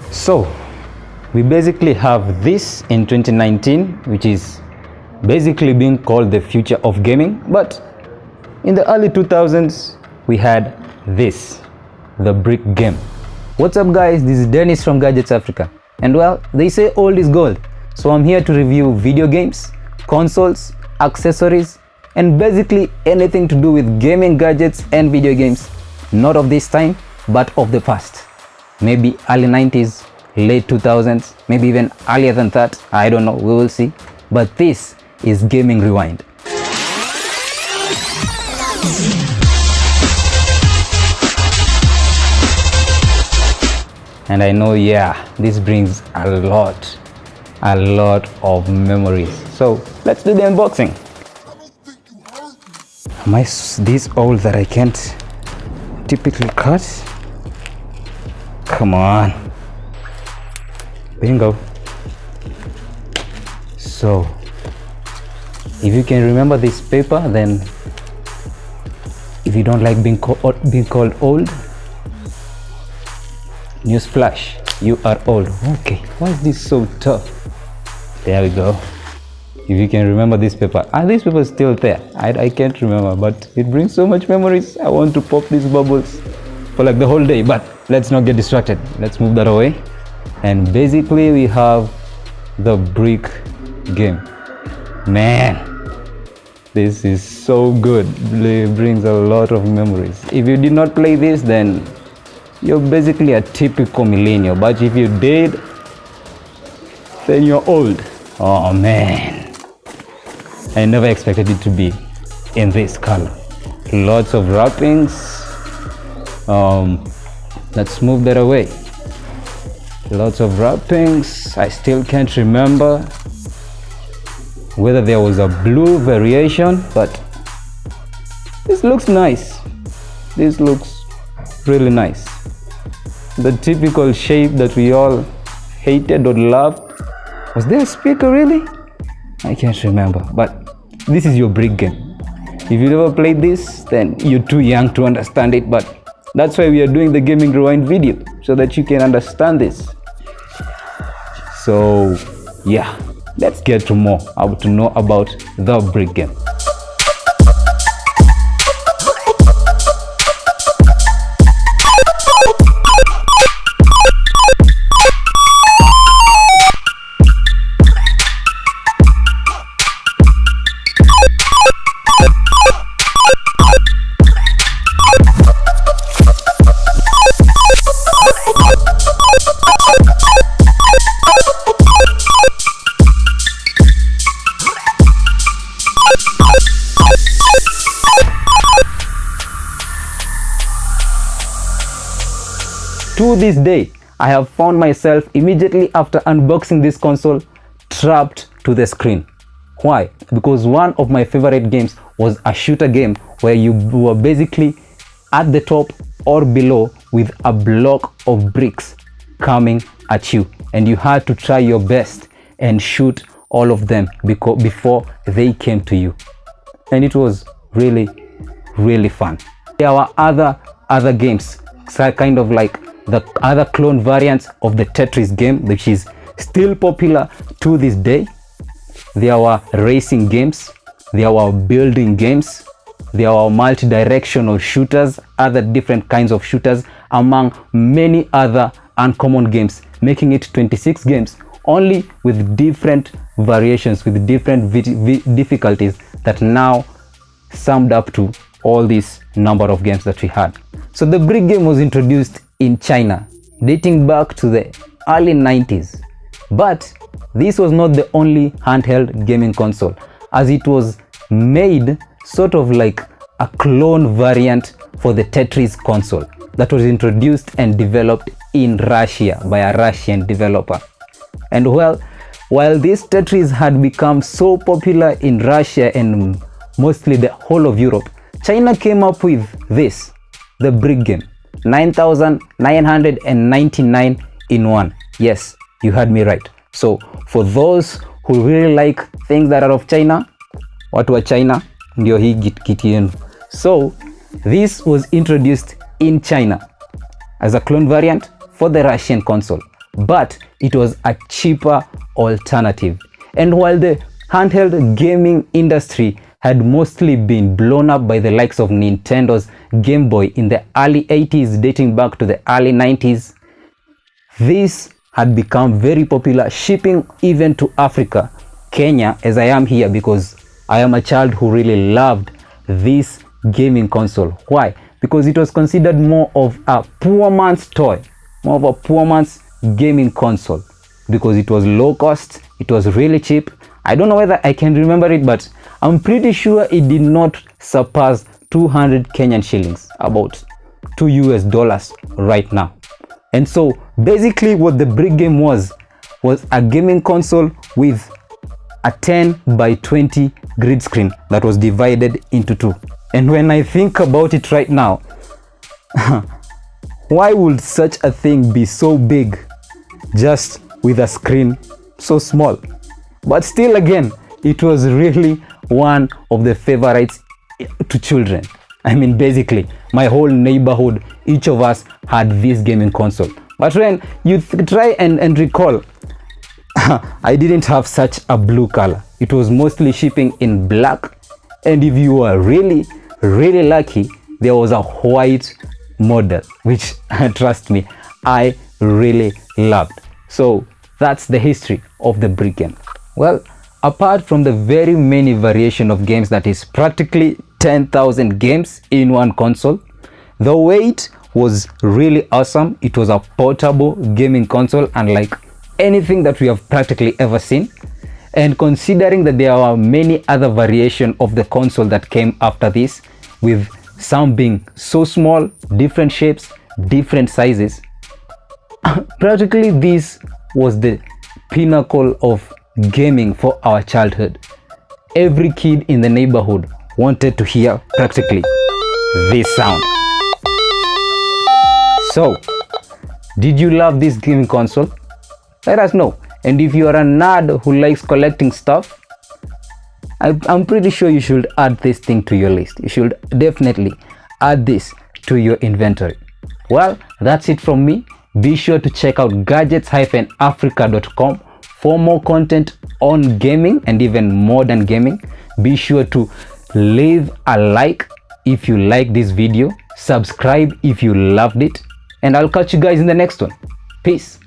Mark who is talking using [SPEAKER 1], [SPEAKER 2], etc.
[SPEAKER 1] So we basically have this in 2019, which is basically being called the future of gaming. But in the early 2000s, we had this, the brick game. What's up guys, this is Dennis from Gadgets Africa. And well, they say old is gold. So I'm here to review video games, consoles, accessories, and basically anything to do with gaming gadgets and video games. Not of this time, but of the past. Maybe early 90s, late 2000s, maybe even earlier than that. I don't know, we will see. But this is Gaming Rewind. And I know, yeah, this brings a lot of memories. So let's do the unboxing. Am I this old that I can't typically cut? Come on. Bingo. So if you can remember this paper, then if you don't like being called old, newsflash, you are old. Okay, why is this so tough? There we go. If you can remember this paper, this paper is still there. I can't remember, but it brings so much memories. I want to pop these bubbles for like the whole day, but let's not get distracted. Let's move that away. And basically we have the brick game. Man, this is so good. It brings a lot of memories. If you did not play this, then you're basically a typical millennial, but if you did, then you're old. Oh man, I never expected it to be in this color. Lots of wrappings. Let's move that away. Lots of wrappings. I still can't remember whether there was a blue variation, but this looks nice. This looks really nice. The typical shape that we all hated or loved. Was there a speaker really? I can't remember, but this is your brick game. If you never played this, then you're too young to understand it, but that's why we are doing the Gaming Rewind video, so that you can understand this. So yeah, let's get to more to know about the brick game. To this day, I have found myself immediately after unboxing this console trapped to the screen. Why? Because one of my favorite games was a shooter game where you were basically at the top or below with a block of bricks coming at you, and you had to try your best and shoot all of them before they came to you. And it was really fun. There were other games, kind of like the other clone variants of the Tetris game, which is still popular to this day. There were racing games, there were building games, there were multi-directional shooters, other different kinds of shooters, among many other uncommon games, making it 26 games, only with different variations, with different difficulties that now summed up to all this number of games that we had. So the brick game was introduced in China, dating back to the early 90s. But this was not the only handheld gaming console, as it was made sort of like a clone variant for the Tetris console that was introduced and developed in Russia by a Russian developer. And well, while this Tetris had become so popular in Russia and mostly the whole of Europe, China came up with this, the brick game. 9,999 in one. Yes, you heard me right. So for those who really like things that are of China, watu wa China ndio hii kiti yenu. So this was introduced in China as a clone variant for the Russian console. but it was a cheaper alternative. And while the handheld gaming industry had mostly been blown up by the likes of Nintendo's Game Boy in the early 80s dating back to the early 90s, this had become very popular, shipping even to Africa, Kenya, as I am here because I am a child who really loved this gaming console. Why? Because it was considered more of a poor man's toy, more of a poor man's gaming console, because it was low cost, it was really cheap. I don't know whether I can remember it, but I'm pretty sure it did not surpass 200 Kenyan shillings, about $2 right now. And so basically what the Brick Game was a gaming console with a 10 by 20 grid screen that was divided into two. And when I think about it right now, why would such a thing be so big just with a screen so small? But still, again, it was really one of the favorites to children. I mean, basically, my whole neighborhood, each of us had this gaming console. But when you try and recall, I didn't have such a blue color. It was mostly shipping in black. And if you were really, really lucky, there was a white model, which, trust me, I really loved. So that's the history of the Brick Game. Well, apart from the very many variation of games, that is practically 10,000 games in one console, the weight was really awesome. It was a portable gaming console, unlike anything that we have practically ever seen. And considering that there are many other variations of the console that came after this, with some being so small, different shapes, different sizes, practically this was the pinnacle of gaming for our childhood. Every kid in the neighborhood wanted to hear practically this sound. So, did you love this gaming console? Let us know. And if you are a nerd who likes collecting stuff, I'm pretty sure you should add this thing to your list. You should definitely add this to your inventory. Well, that's it from me. Be sure to check out gadgets-africa.com for more content on gaming and even modern gaming. Be sure to leave a like if you like this video, subscribe if you loved it, and I'll catch you guys in the next one. Peace.